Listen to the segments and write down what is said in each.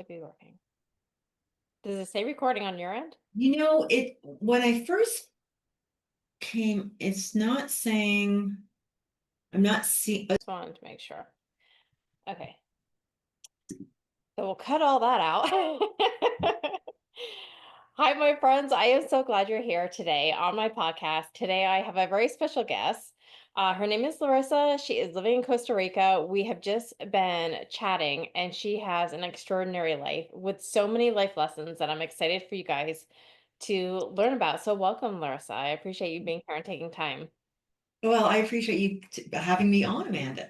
should be working. Does it say recording on your end? It when I first came, it's not saying I'm not seeing. Just wanted to make sure. Okay. So we'll cut all that out. Hi, my friends. I am so glad you're here today on my podcast. Today, I have a very special guest. Her name is Larissa. She is living in Costa Rica. We have just been chatting, and she has an extraordinary life with so many life lessons that I'm excited for you guys to learn about. So, welcome, Larissa. I appreciate you being here and taking time. Well, I appreciate you having me on, Amanda.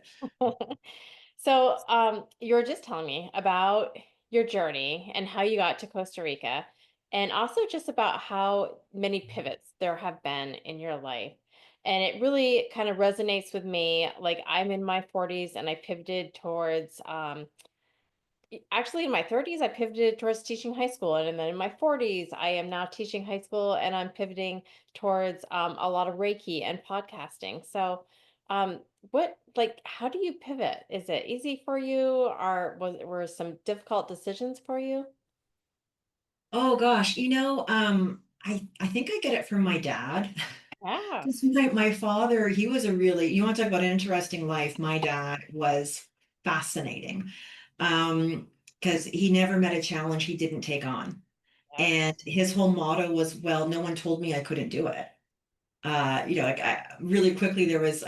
So, you were just telling me about your journey and how you got to Costa Rica, and also just about how many pivots there have been in your life. And it really kind of resonates with me. Like, I'm in my 40s and I pivoted towards actually, in my 30s, I pivoted towards teaching high school. And then in my 40s, I am now teaching high school and I'm pivoting towards a lot of Reiki and podcasting. So, how do you pivot? Is it easy for you, or were some difficult decisions for you? Oh gosh, I think I get it from my dad. Yeah. Because my father, he was a really, you want to talk about an interesting life. My dad was fascinating. Um, because he never met a challenge he didn't take on. Yep. And his whole motto was, well, no one told me I couldn't do it. Really quickly there was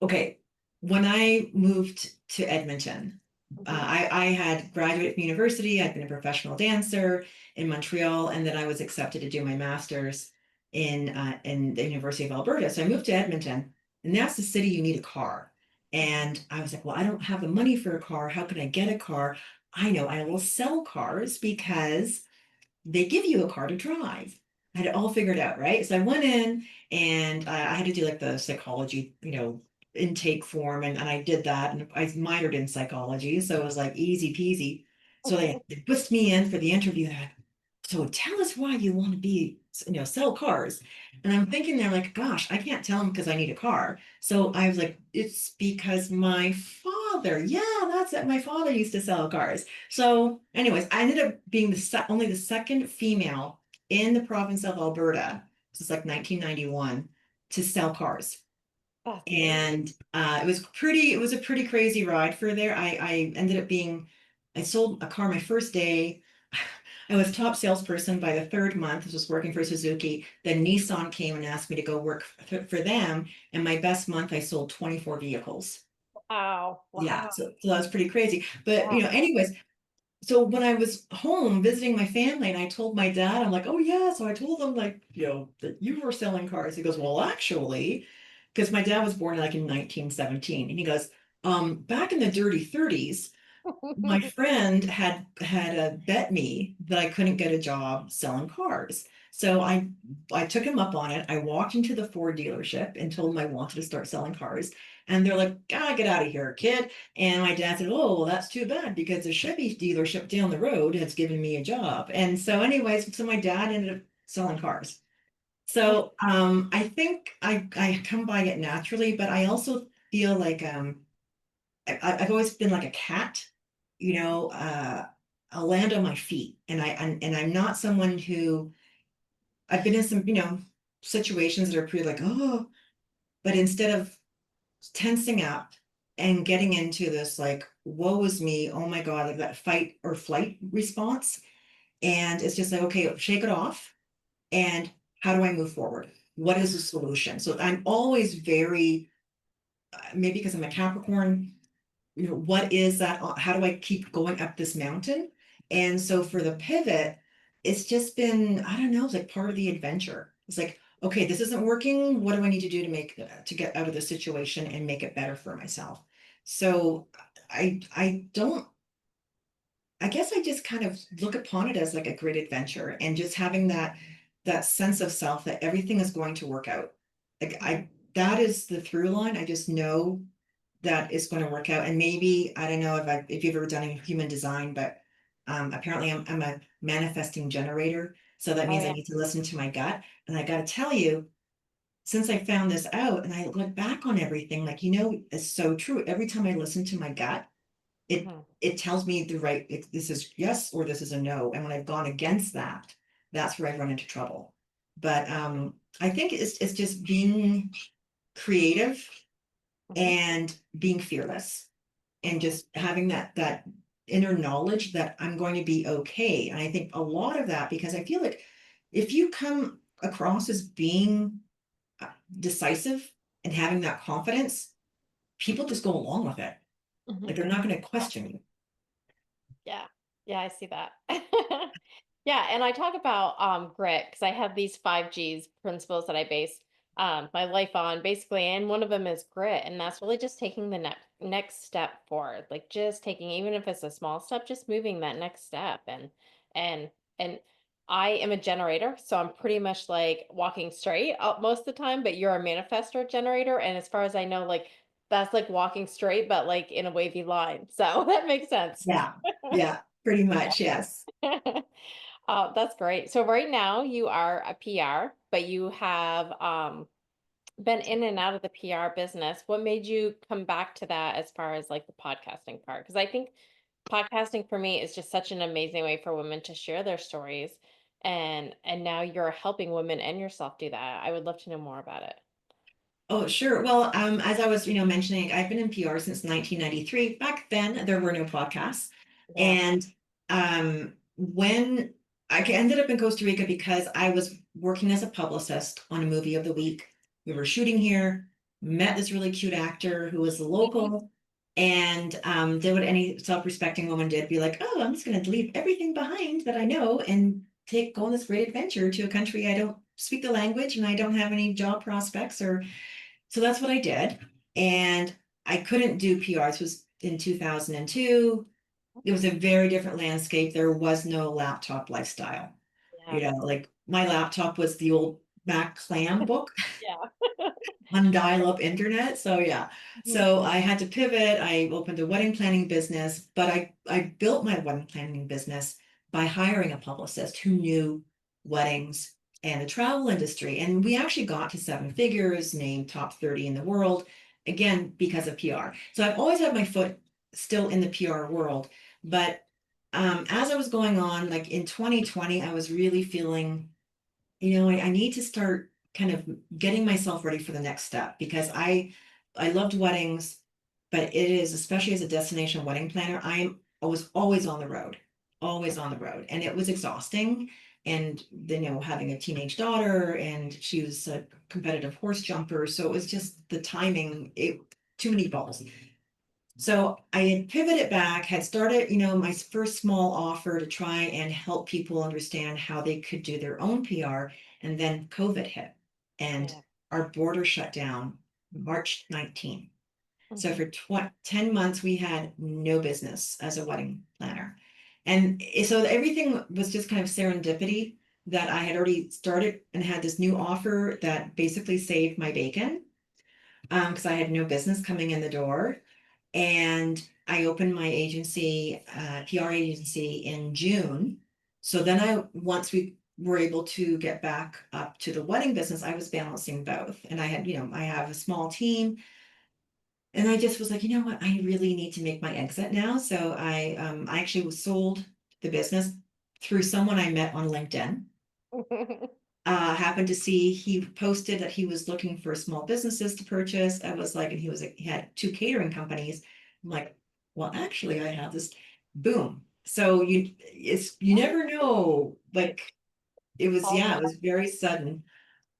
okay, when I moved to Edmonton, Hmm. I had graduated from university. I'd been a professional dancer in Montreal, and then I was accepted to do my master's in the University of Alberta. So I moved to Edmonton, and that's the city you need a car. And I was like, well, I don't have the money for a car. How can I get a car? I know I will sell cars because they give you a car to drive. I had it all figured out, right? So I went in and I had to do like the psychology, intake form, and I did that, and I minored in psychology, so it was like easy peasy. So they pushed me in for the interview. They're like, so tell us why you want to be, sell cars. And I'm thinking they're like, gosh, I can't tell them because I need a car. So I was like, it's because my father, yeah, that's it. My father used to sell cars. So, anyways, I ended up being only the second female in the province of Alberta. This is like 1991 to sell cars. That's amazing. And it was a pretty crazy ride for there. I ended up being, I sold a car my first day. I was top salesperson by the third month. I was working for Suzuki. Then Nissan came and asked me to go work for them. And my best month, I sold 24 vehicles. Wow. Yeah, Wow. so that was pretty crazy. But Wow. anyways, so when I was home visiting my family and I told my dad, I'm like, oh yeah. So I told him like, that you were selling cars. He goes, well, actually, because my dad was born like in 1917. And he goes, back in the dirty 30s, my friend had bet me that I couldn't get a job selling cars. So I took him up on it. I walked into the Ford dealership and told him I wanted to start selling cars. And they're like, ah, get out of here, kid. And my dad said, oh, well, that's too bad because the Chevy dealership down the road has given me a job. And so, anyways, so my dad ended up selling cars. So I think I come by it naturally, but I also feel like I've always been like a cat, you know, uh, I'll land on my feet, and I'm not someone who I've been in some, situations that are pretty like, oh, but instead of tensing up and getting into this like, woe is me, oh my God, like that fight or flight response. And it's just like, okay, shake it off. And how do I move forward? What is the solution? So I'm always very, maybe because I'm a Capricorn, what is that? How do I keep going up this mountain? And so for the pivot, it's just been, I don't know, it's like part of the adventure. It's like, okay, this isn't working. What do I need to do to get out of the situation and make it better for myself? So I don't, I guess I just kind of look upon it as like a great adventure and just having that sense of self that everything is going to work out. Like that is the through line. I just know that is going to work out. And maybe, I don't know if you've ever done any human design, but apparently I'm a manifesting generator. So that Oh means I yeah. need to listen to my gut. And I got to tell you, since I found this out and I look back on everything, like, it's so true. Every time I listen to my gut, it Mhm. it tells me this is yes or this is a no. And when I've gone against that, that's where I've run into trouble. But I think it's just being creative Mhm. and being fearless and Mhm. just having that inner knowledge that I'm going to be okay. And I think a lot of that, because I feel like if you come across as being uh, decisive and having that confidence, people just go along with it. Like Mhm. they're not going to question you. Yeah. Yeah, I see that. Yeah, and I talk about grit because I have these 5 Gs principles that I base my life on basically, and one of them is grit, and that's really just taking the next step forward, like just taking, even if it's a small step, just moving that next step, and and I am a generator, so I'm pretty much like walking straight most of the time, but you're a manifestor generator, and as far as I know, like that's like walking straight, but like in a wavy line, so that makes sense. Yeah. Yeah. Pretty much. Yes. That's great. So right now you are a PR, but you have been in and out of the PR business. What made you come back to that as far as like the podcasting part? Because I think podcasting for me is just such an amazing way for women to share their stories. And now you're helping women and yourself do that. I would love to know more about it. Oh, sure. Well, as I was, mentioning, I've been in PR since 1993. Back then, there were no podcasts. Yeah. And when ended up in Costa Rica because I was working as a publicist on a movie of the week. We were shooting here, met this really cute actor who was a local, and did what any self-respecting woman did, be like, oh, I'm just going to leave everything behind that I know and go on this great adventure to a country I don't speak the language and I don't have any job prospects or so that's what I did. And I couldn't do PR. This was in 2002. It was a very different landscape. There was no laptop lifestyle. Yeah. Like my laptop was the old Mac clam book Yeah. on dial-up internet. So yeah. Mhm. So I had to pivot. I opened a wedding planning business, but I built my wedding planning business by hiring a publicist who knew weddings and the travel industry. And we actually got to 7 figures, named top 30 in the world, again, because of PR. So I've always had my foot still in the PR world. But as I was going on, like in 2020, I was really feeling I need to start kind of getting myself ready for the next step because I loved weddings, but it is, especially as a destination wedding planner, I was always on the road, always on the road. And it was exhausting. And then, having a teenage daughter and she was a competitive horse jumper. So it was just the timing, too many balls. So I had pivoted back, had started, my first small offer to try and help people understand how they could do their own PR. And then COVID hit and Yeah. our border shut down March 19th. So Mhm. for 10 months, we had no business as a wedding planner. And so everything was just kind of serendipity that I had already started and had this new offer that basically saved my bacon because I had no business coming in the door. And I opened my agency, PR agency in June. So then once we were able to get back up to the wedding business, I was balancing both. And I had, I have a small team. And I just was like, you know what, I really need to make my exit now. So I actually was sold the business through someone I met on LinkedIn. Happened to see he posted that he was looking for small businesses to purchase. I was like, and he had 2 catering companies. I'm like, well, actually, I have this. Boom. So you never know. Like All it was very sudden.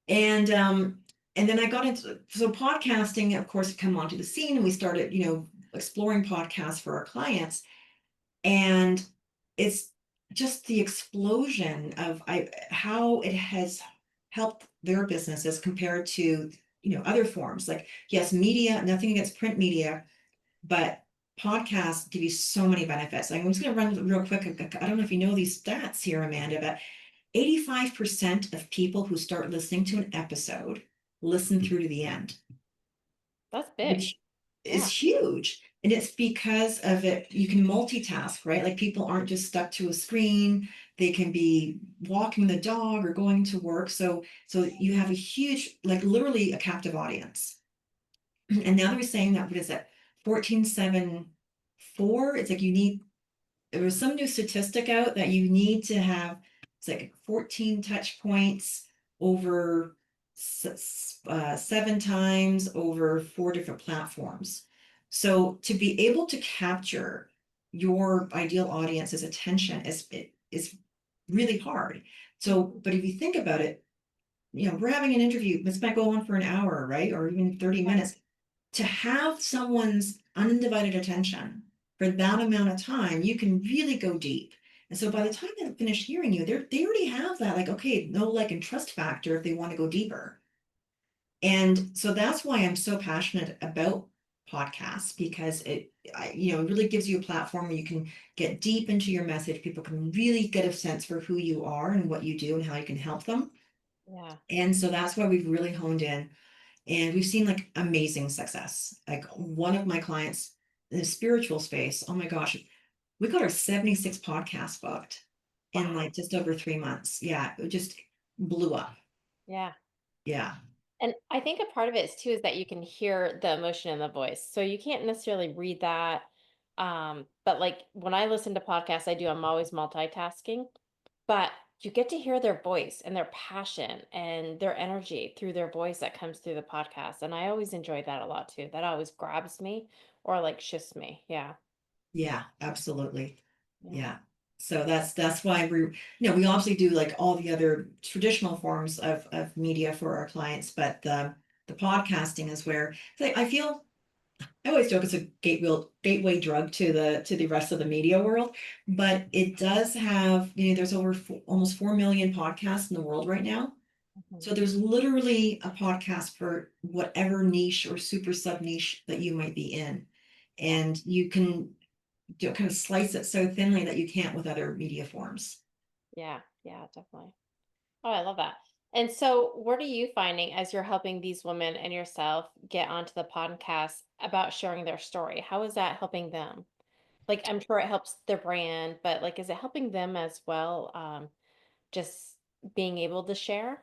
And then I got into so podcasting, of course, had come onto the scene, and we started, exploring podcasts for our clients. And it's just the explosion of how it has helped their businesses compared to other forms. Like, yes, media, nothing against print media, but podcasts give you so many benefits. Like, I'm just going to run real quick. I don't know if you know these stats here, Amanda, but 85% of people who start listening to an episode listen through to the end, That's big. which is Yeah. huge. And it's because of it, you can multitask, right? Like people aren't just stuck to a screen. They can be walking the dog or going to work. So you have a huge, like literally a captive audience. And now they're saying that, what is it, 14.7 4, it's like you need, there was some new statistic out that you need to have, it's like 14 touch points over 7 times over 4 different platforms. So to be able to capture your ideal audience's attention is really hard. So, but if you think about it, we're having an interview, this might go on for an hour, right? Or even 30 minutes. To have someone's undivided attention for that amount of time, you can really go deep. And so by the time they finish hearing you, they already have that, like, okay, no like and trust factor if they want to go deeper. And so that's why I'm so passionate about podcasts, because it really gives you a platform where you can get deep into your message. People can really get a sense for who you are and what you do and how you can help them. Yeah. And so that's why we've really honed in, and we've seen like amazing success. Like one of my clients in the spiritual space, oh my gosh, we got our 76 podcast booked in Wow. like just over 3 months. Yeah, it just blew up. Yeah. Yeah. And I think a part of it is too is that you can hear the emotion in the voice. So you can't necessarily read that. But like when I listen to podcasts, I'm always multitasking, but you get to hear their voice and their passion and their energy through their voice that comes through the podcast. And I always enjoy that a lot too. That always grabs me or like shifts me. Yeah. Yeah, absolutely. Yeah. Yeah. So that's why we obviously do like all the other traditional forms of media for our clients, but the podcasting is where, I feel, I always joke it's a gateway drug to the rest of the media world, but it does have, there's over almost 4 million podcasts in the world right now. Mhm. So there's literally a podcast for whatever niche or super sub niche that you might be in. Yeah. And you can kind of slice it so thinly that you can't with other media forms. Yeah. Yeah, definitely. Oh, I love that. And so, what are you finding as you're helping these women and yourself get onto the podcast about sharing their story? How is that helping them? Like, I'm sure it helps their brand, but like, is it helping them as well? Just being able to share?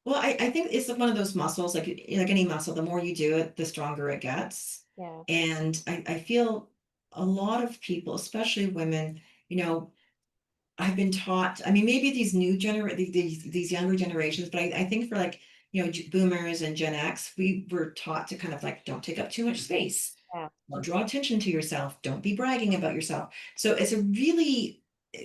Well, I think it's one of those muscles, like any muscle, the more you do it, the stronger it gets. Yeah. And I feel a lot of people, especially women, you know, I've been taught, I mean, maybe these younger generations, but I think for like, boomers and Gen X, we were taught to kind of like, don't take up too much space. Yeah. Don't draw attention to yourself. Don't be bragging about yourself. So it's a really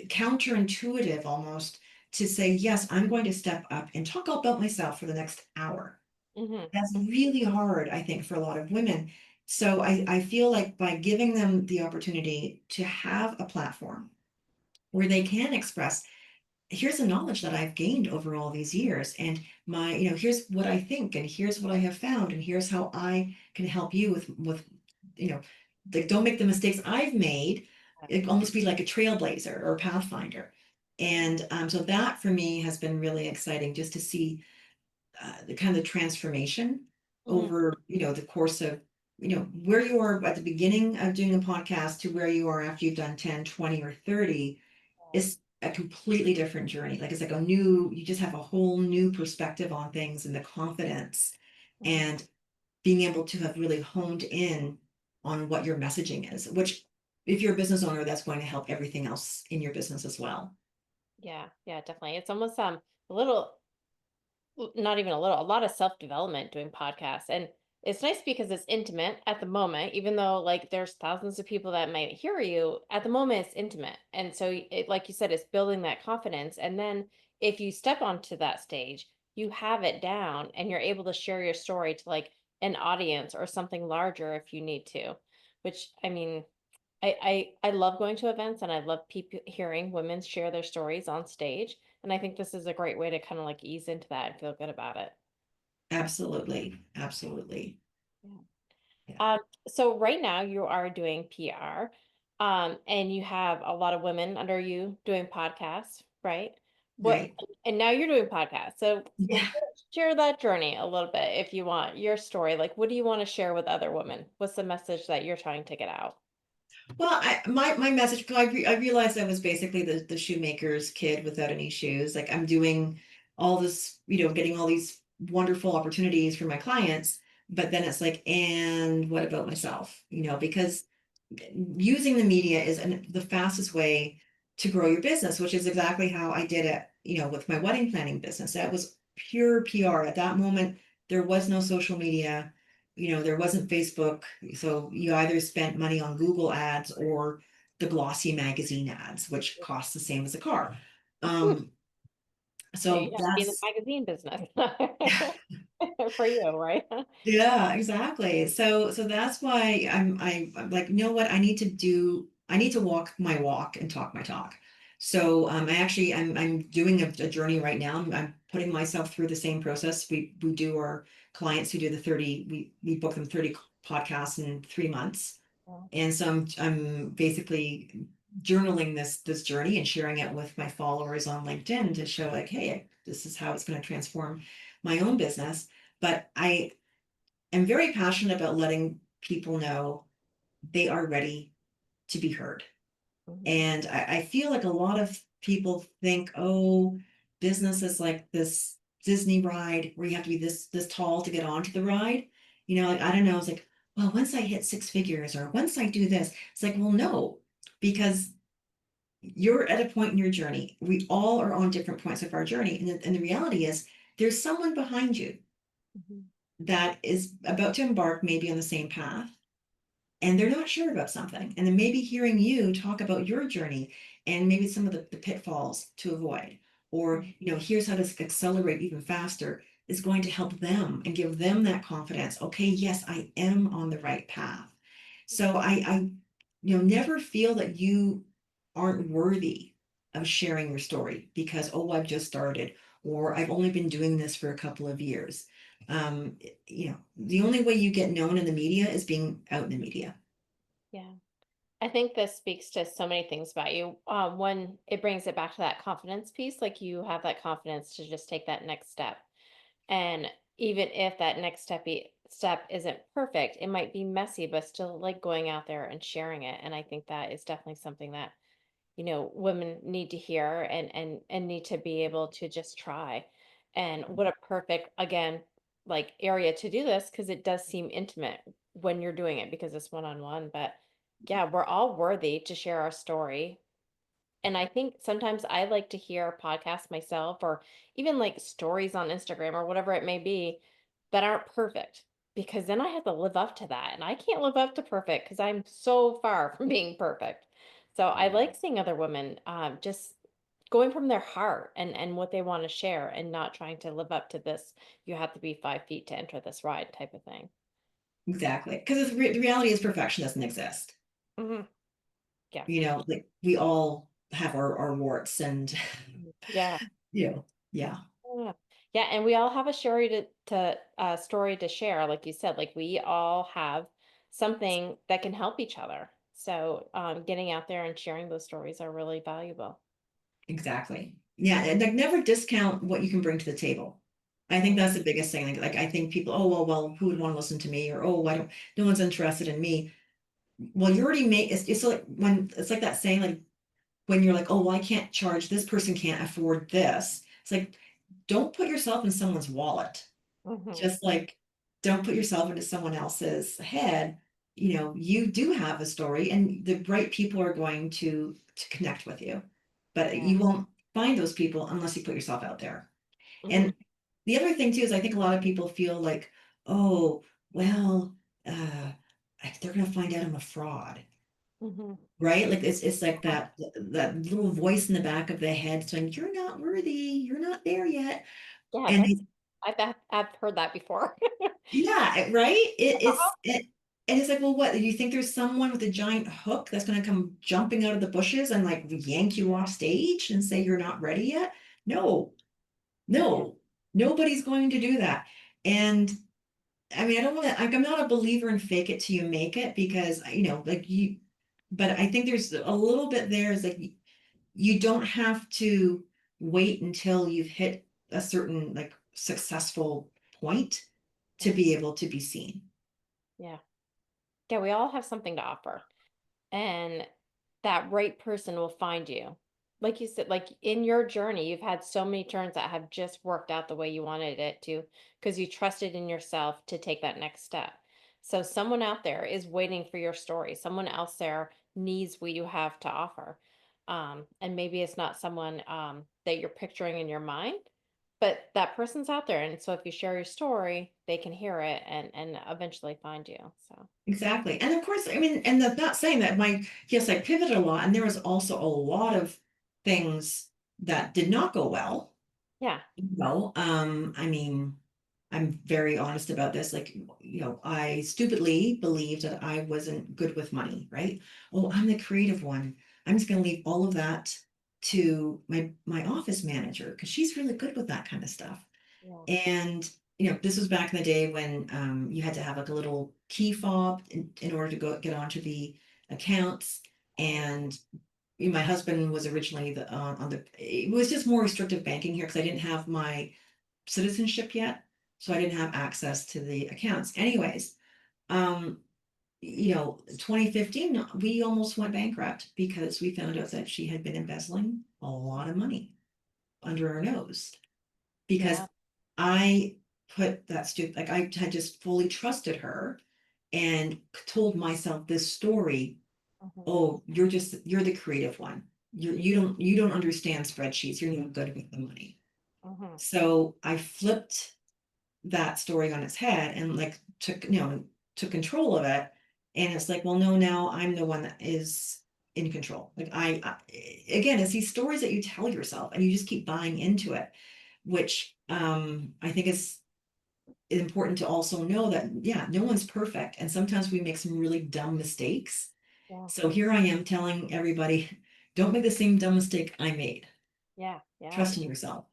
counterintuitive almost to say, yes, I'm going to step up and talk all about myself for the next hour. Hmm. That's really hard, I think, for a lot of women. So I feel like by giving them the opportunity to have a platform where they can express, here's the knowledge that I've gained over all these years, and here's what I think, and here's what I have found, and here's how I can help you with, you know, like, don't make the mistakes I've made. It almost be like a trailblazer or a pathfinder. And so that for me has been really exciting, just to see the kind of transformation Hmm. over, the course of, where you are at the beginning of doing a podcast to where you are after you've done 10, 20, or 30 is a completely different journey. Like it's like you just have a whole new perspective on things, and the confidence Hmm. and being able to have really honed in on what your messaging is, which if you're a business owner, that's going to help everything else in your business as well. Yeah. Yeah, definitely. It's almost a little not even a little, a lot of self-development doing podcasts. And it's nice because it's intimate at the moment, even though like there's thousands of people that might hear you, at the moment it's intimate. And so like you said, it's building that confidence. And then if you step onto that stage, you have it down and you're able to share your story to like an audience or something larger if you need to, which I mean, I love going to events and I love people hearing women share their stories on stage. And I think this is a great way to kind of like ease into that and feel good about it. Absolutely. Absolutely. Yeah. Yeah. Um, so right now you are doing PR, and you have a lot of women under you doing podcasts, right? What, Right. and now you're doing podcasts. So Yeah. share that journey a little bit if you want, your story. Like, what do you want to share with other women? What's the message that you're trying to get out? Well, my message, 'cause I realized I was basically the shoemaker's kid without any shoes. Like I'm doing all this, getting all these wonderful opportunities for my clients, but then it's like, and what about myself? Because using the media is the fastest way to grow your business, which is exactly how I did it, with my wedding planning business. That was pure PR. At that moment, there was no social media, there wasn't Facebook. So you either spent money on Google ads or the glossy magazine ads, which cost the same as a car. Um, So you so have to be in the that's magazine business for you, right? Yeah, exactly. So that's why I'm like, you know what? I need to walk my walk and talk my talk. So I'm doing a journey right now. I'm putting myself through the same process. We do our clients who do the 30, we book them 30 podcasts in 3 months. Yeah. And so I'm basically journaling this journey and sharing it with my followers on LinkedIn to show like, hey, this is how it's going to transform my own business. But I am very passionate about letting people know they are ready to be heard. Mhm, And I feel like a lot of people think, oh, business is like this Disney ride where you have to be this tall to get onto the ride. Like I don't know, it's like, well, once I hit six figures or once I do this, it's like, well, no, because you're at a point in your journey. We all are on different points of our journey. And the reality is there's someone behind you mhm, that is about to embark maybe on the same path and they're not sure about something. And then maybe hearing you talk about your journey and maybe some of the pitfalls to avoid, or, mhm. here's how to accelerate even faster is going to help them and give them that confidence. Okay, yes, I am on the right path. So never feel that you aren't worthy of sharing your story because, oh, I've just started, or I've only been doing this for a couple of years. The only way you get known in the media is being out in the media. Yeah. I think this speaks to so many things about you. One, it brings it back to that confidence piece. Like you have that confidence to just take that next step. And even if that next step isn't perfect, it might be messy, but still like going out there and sharing it. And I think that is definitely something that women need to hear and need to be able to just try. And what a perfect, again, like area to do this because it does seem intimate when you're doing it because it's one on one. But yeah, we're all worthy to share our story. And I think sometimes I like to hear podcasts myself or even like stories on Instagram or whatever it may be that aren't perfect because then I have to live up to that. And I can't live up to perfect because I'm so far from being perfect. So I like seeing other women just going from their heart and what they want to share and not trying to live up to this. You have to be 5 feet to enter this ride type of thing. Exactly. Because the reality is perfection doesn't exist. Hmm. Yeah. Like we all have our warts and, Mhm. Yeah. you know, yeah, Yeah. Yeah, and we all have a story to share, like you said. Like we all have something that can help each other. So getting out there and sharing those stories are really valuable. exactly. Yeah. And like never discount what you can bring to the table. I think Mm, that's the biggest thing. Like I think people, oh, well, who would want to listen to me? Or, oh, no one's interested in me. Well, you already made it's like when it's like that saying, like when you're like, oh, well, I can't charge, this person can't afford this. It's like, don't put yourself in someone's wallet. mhm. Just like, don't put yourself into someone else's head. You do have a story, and the right people are going to connect with you, but Yeah. you won't find those people unless you put yourself out there. Hmm. And the other thing too is I think a lot of people feel like, oh, well, they're gonna find out I'm a fraud. Hmm. Right? Like it's like that little voice in the back of the head saying, "You're not worthy, you're not there yet." Yeah, And that's it's I've heard that before. yeah, right? It Uh-huh. it's it and it's like, well, what? Do you think there's someone with a giant hook that's gonna come jumping out of the bushes and like yank you off stage and say you're not ready yet? No, Yeah. no, nobody's going to do that. And I mean, I don't want to, like, I'm not a believer in fake it till you make it because, like but I think there's a little bit there is like you don't have to wait until you've hit a certain like successful point to Yeah. be able to be seen. Yeah. Yeah, we all have something to offer. And that right person will find you. Like you said, like in your journey, you've had so many turns that have just worked out the way you wanted it to because you trusted in yourself to take that next step. So someone out there is waiting for your story. Someone else there needs what you have to offer. And maybe it's not someone that you're picturing in your mind, but that person's out there. And so if you share your story, they can hear it and eventually find you. So Exactly. And of course, I mean, and not saying that yes, I pivoted a lot, and there was also a lot of things that did not go well. yeah. I mean, I'm very honest about this. Like, I stupidly believed that I wasn't good with money, right? Oh, I'm the creative one. I'm just going to leave all of that to my office manager because she's really good with that kind of stuff. Yeah. And this was back in the day when you had to have like a little key fob in order to go get onto the accounts. Oh, And my husband was originally on the. It was just more restrictive banking here because I didn't have my citizenship yet, so I didn't have access to the accounts. Anyways, 2015, we almost went bankrupt because we found out that she had been embezzling a lot of money under our nose because yeah. I put that like I had just fully trusted her and told myself this story. Hmm. Oh, you're the creative one. You don't understand spreadsheets. You're not good with the money. Hmm. So I flipped that story on its head and like took control of it. And it's like, well, no, now I'm the one that is in control. Like again, it's these stories that you tell yourself and you just keep buying into it, which I think is important to also know that, yeah, no one's perfect. And sometimes we make some really dumb mistakes. Yeah. So here I am telling everybody, don't make the same dumb mistake I made. Yeah. Yeah. Trust in yourself.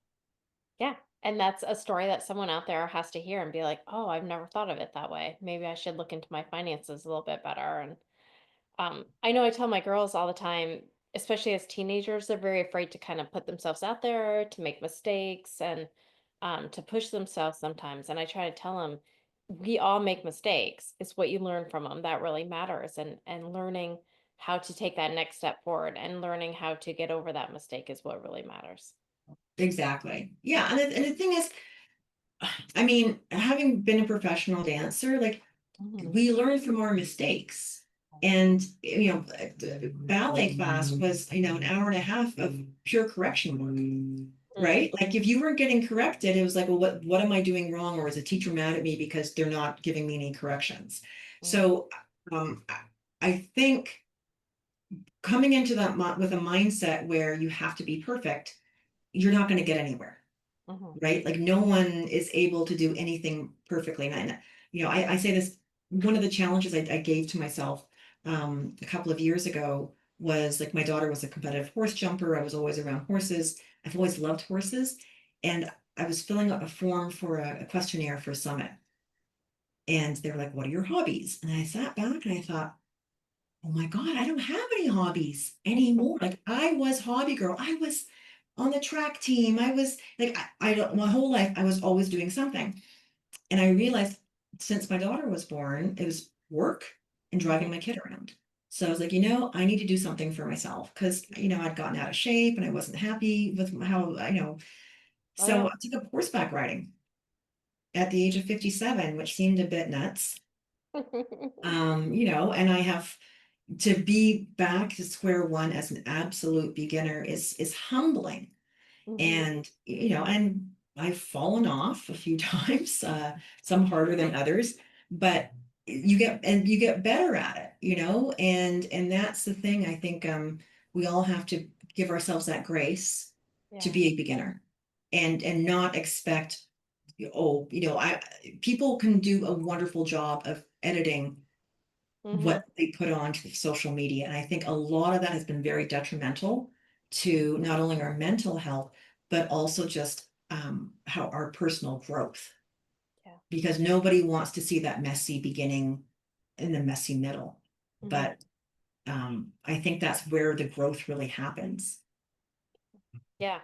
Yeah. And that's a story that someone out there has to hear and be like, oh, I've never thought of it that way. Maybe I should look into my finances a little bit better. And I know I tell my girls all the time, especially as teenagers, they're very afraid to kind of put themselves out there, to make mistakes, and to push themselves sometimes. And I try to tell them, we all make mistakes. It's what you learn from them that really matters, and learning how to take that next step forward and learning how to get over that mistake is what really matters. Exactly. Yeah. And the thing is, I mean, having been a professional dancer, like Mhm. we learn from our mistakes. And ballet class was, an hour and a half of pure correction work, Mm, right? Like if you weren't getting corrected, it was like, well, what am I doing wrong? Or is the teacher mad at me because they're not giving me any corrections? mm, So I think coming into with a mindset where you have to be perfect, you're not going to get anywhere, mhm. right? Like no one is able to do anything perfectly. And I say this, one of the challenges I gave to myself a couple of years ago was like my daughter was a competitive horse jumper. I was always around horses. I've always loved horses. And I was filling out a form for a questionnaire for a summit. And they were like, what are your hobbies? And I sat back and I thought, oh my God, I don't have any hobbies anymore. Like I was hobby girl. I was on the track team. I was like, I don't, my whole life, I was always doing something. And I realized since my daughter was born, it was work and Mhm. driving my kid around. So I was like, I need to do something for myself because, I'd gotten out of shape and I wasn't happy with how I know. Oh So yeah. I took up horseback riding at the age of 57, which seemed a bit nuts. And I have to be back to square one as an absolute beginner is humbling. Mhm. And I've fallen off a few times, some harder than others, but you get better at it, and that's the thing. I think we all have to give ourselves that grace to Yeah. be a beginner and not expect, oh, I people can do a wonderful job of editing Mhm. what they put onto social media. And I think a lot of that has been very detrimental to not only our mental health, but also just how our personal growth, Yeah. because nobody wants to see that messy beginning in the messy middle. Mhm. But I think that's where the growth really happens. Yeah.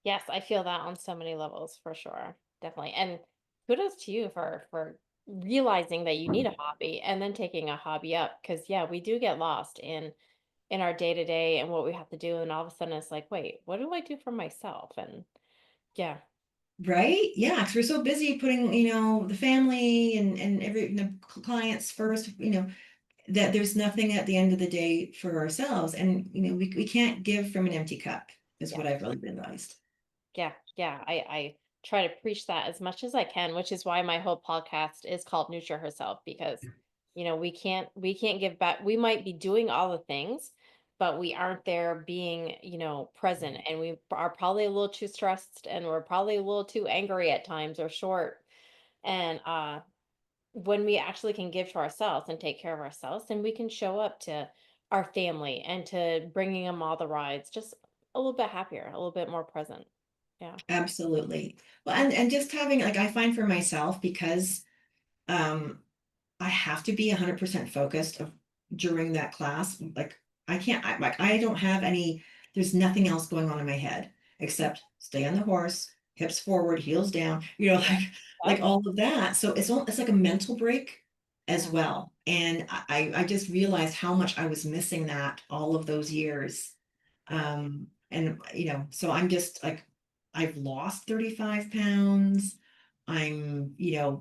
Yes, I feel that on so many levels for sure. Definitely. And kudos to you for realizing that you need a hobby and then taking a hobby up because yeah, we do get lost in our day-to-day and what we have to do and all of a sudden it's like, wait, what do I do for myself? And yeah. right? Yeah, because we're so busy putting, the family and the clients first, that there's nothing at the end of the day for ourselves. And, we can't give from an empty cup, is Yeah. what I've really realized. Yeah, yeah. I try to preach that as much as I can, which is why my whole podcast is called Nurture Herself because we can't give back. We might be doing all the things, but we aren't there being, present and we are probably a little too stressed and we're probably a little too angry at times or short. And when we actually can give to ourselves and take care of ourselves, then we can show up to our family and to bringing them all the rides just a little bit happier, a little bit more present. Yeah. Absolutely. Well, and just having, like, I find for myself, because um I have to be 100% focused during that class. Like, I can't, I don't have any, there's nothing else going on in my head except stay on the horse, hips forward, heels down, like Yep. all of that. So it's like a mental break as Mhm. well. And I just realized how much I was missing that all of those years. Yeah. And so I'm just like, I've lost 35 pounds. I'm, I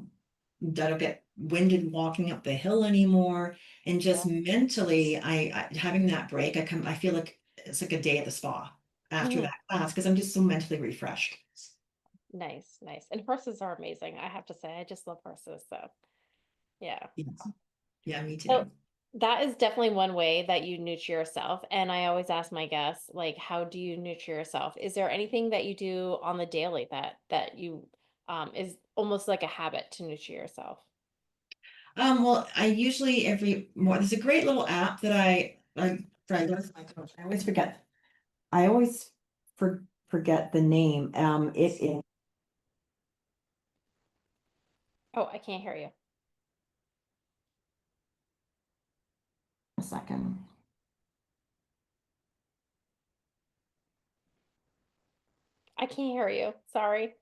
don't get winded walking up the hill anymore. And just Yeah. mentally, I having that break, I feel like it's like a day at the spa after Mhm. that class because I'm just so mentally refreshed. Nice, nice. And horses are amazing. I have to say, I just love horses. So, yeah. Yes. Yeah, me So, too. that is definitely one way that you nurture yourself. And I always ask my guests, like, how do you nurture yourself? Is there anything that you do on the daily that you is almost like a habit to nurture yourself? Well, I usually there's a great little app that I go with my coach. I always forget. I always forget the name. It is Oh, I can't hear you. a second. I can't hear you. Sorry.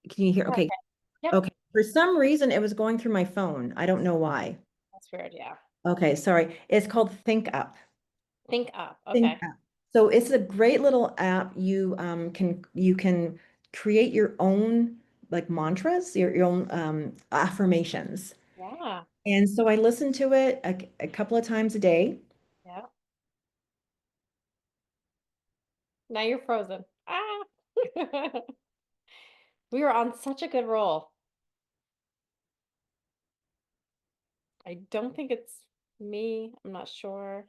Can you hear? Okay. Okay. Yep. Okay. For some reason, it was going through my phone. I don't know why. That's weird. Yeah. Okay, sorry. It's called Think Up. Think up. Think Okay. Up. So it's a great little app. You can create your own like mantras, your own affirmations. Yeah. And so I listen to it a couple of times a day. Yeah. Now you're frozen. Ah. We were on such a good roll. I don't think it's me. I'm not sure.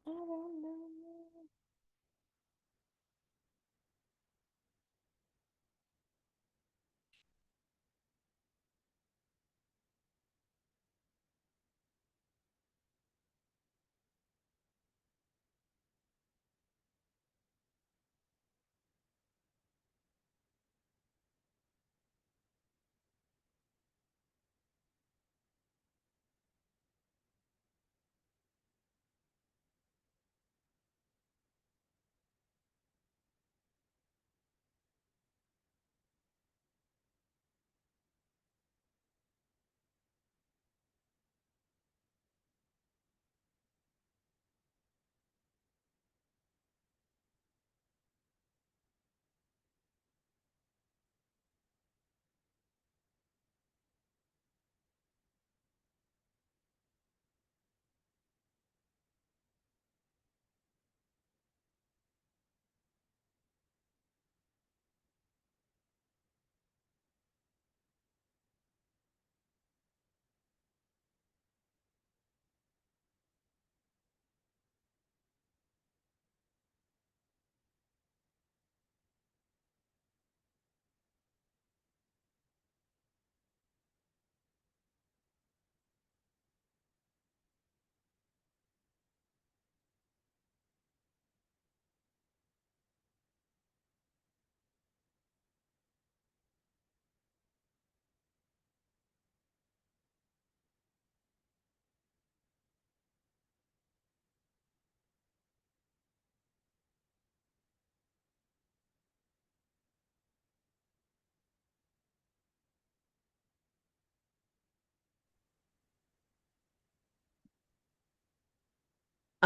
I don't know.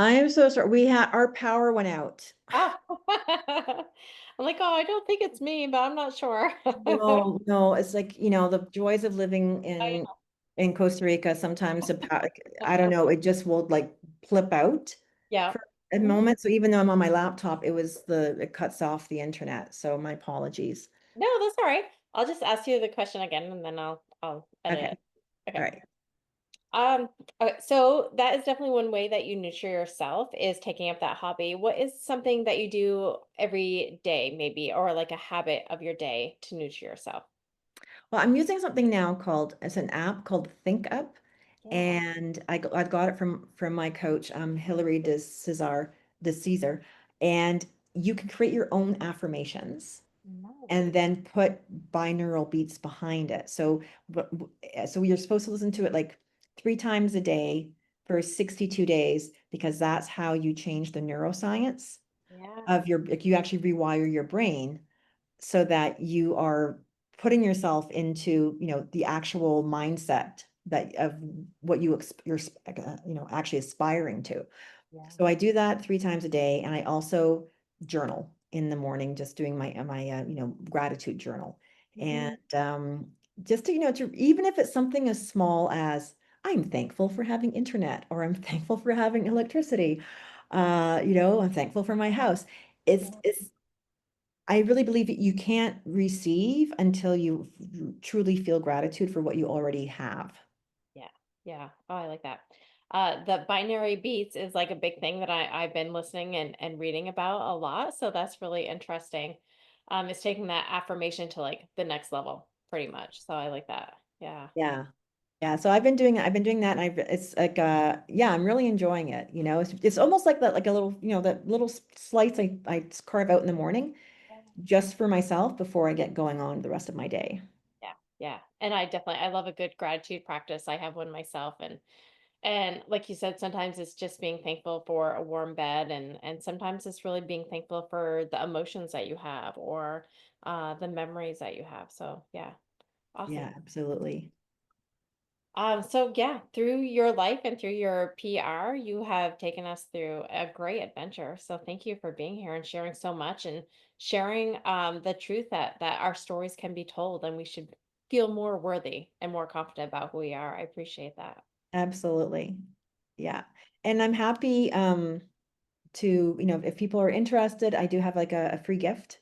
I am so sorry. We had our power went out. Oh. I'm like, "Oh, I don't think it's me, but I'm not sure." No, no, it's like, the joys of living I in Costa Rica, sometimes know. I don't know, it just will like flip out Yeah. for a Mhm. moment. So even though I'm on my laptop, it cuts off the internet. So my apologies. No, that's alright. I'll just ask you the question again, and then I'll edit Okay. it. All Okay. right. Um, so that is definitely one way that you nurture yourself is taking up that hobby. What is something that you do every day, maybe, or like a habit of your day to nurture yourself? Well, I'm using something now it's an app called Think Up. Yeah. And I got it from my coach, Hilary de Caesar. And you can create your own affirmations Nice. and then put binaural beats behind it. So you're supposed to listen to it like 3 times a day for 62 days because that's how you change the neuroscience Yeah. of like you actually rewire your brain so that you are putting yourself into, the actual mindset that of what you're actually aspiring to. Yeah. So I do that 3 times a day, and I also journal in the morning, just doing my gratitude journal, and Mhm. just to even if it's something as small as I'm thankful for having internet, or I'm thankful for having electricity, I'm thankful for my house. Yeah. It's I really believe that you can't receive until you truly feel gratitude for what you already have. Yeah. Yeah. Oh, I like that. The binary beats is like a big thing that I've been listening and reading about a lot. So that's really interesting. It's taking that affirmation to like the next level, pretty much. So I like that. Yeah. Yeah. Yeah, so I've been doing that, and it's like yeah, I'm really enjoying it. It's almost like that, like a little, that little slice I carve out in the morning just for myself before I get going on the rest of my day. Yeah, yeah. And I love a good gratitude practice. I have one myself and like you said, sometimes it's just being thankful for a warm bed and sometimes it's really being thankful for the emotions that you have or the memories that you have. So, yeah, awesome. Yeah, absolutely. So yeah, through your life and through your PR, you have taken us through a great adventure. So thank you for being here and sharing so much and sharing the truth that our stories can be told and we should feel more worthy and more confident about who we are. I appreciate that. Absolutely. Yeah. And I'm happy to, if people are interested, I do have like a free gift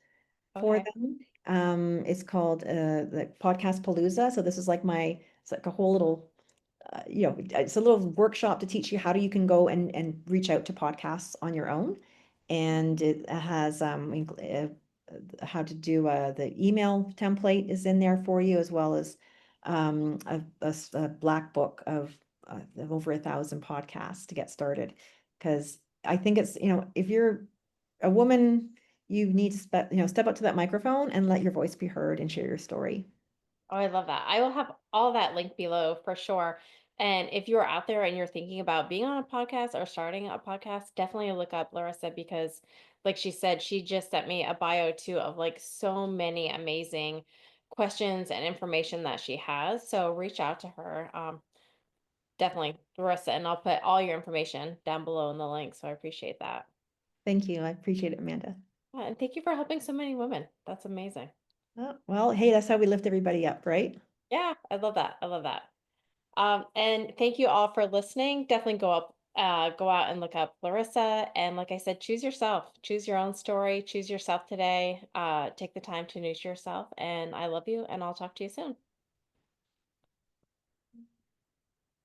for Okay. them. It's called the Podcast Palooza. So this is like it's like a whole little it's a little workshop to teach you how you can go and reach out to podcasts on your own. And it has how to do the email template is in there for you, as well as a black book of over 1,000 podcasts to get started. Because I think it's, if you're a woman, you need to step up to that microphone and let your voice be heard and share your story. Oh, I love that. I will have all that linked below for sure. And if you're out there and you're thinking about being on a podcast or starting a podcast, definitely look up Larissa because, like she said, she just sent me a bio too of like so many amazing questions and information that she has. So reach out to her. Definitely, Larissa, and I'll put all your information down below in the link. So I appreciate that. Thank you. I appreciate it, Amanda. Yeah, and thank you for helping so many women. That's amazing. Oh, well, hey, that's how we lift everybody up, right? Yeah, I love that. I love that. And thank you all for listening. Definitely go out and look up Larissa. And like I said, choose yourself, choose your own story, choose yourself today. Take the time to nurture yourself. And I love you, and I'll talk to you soon.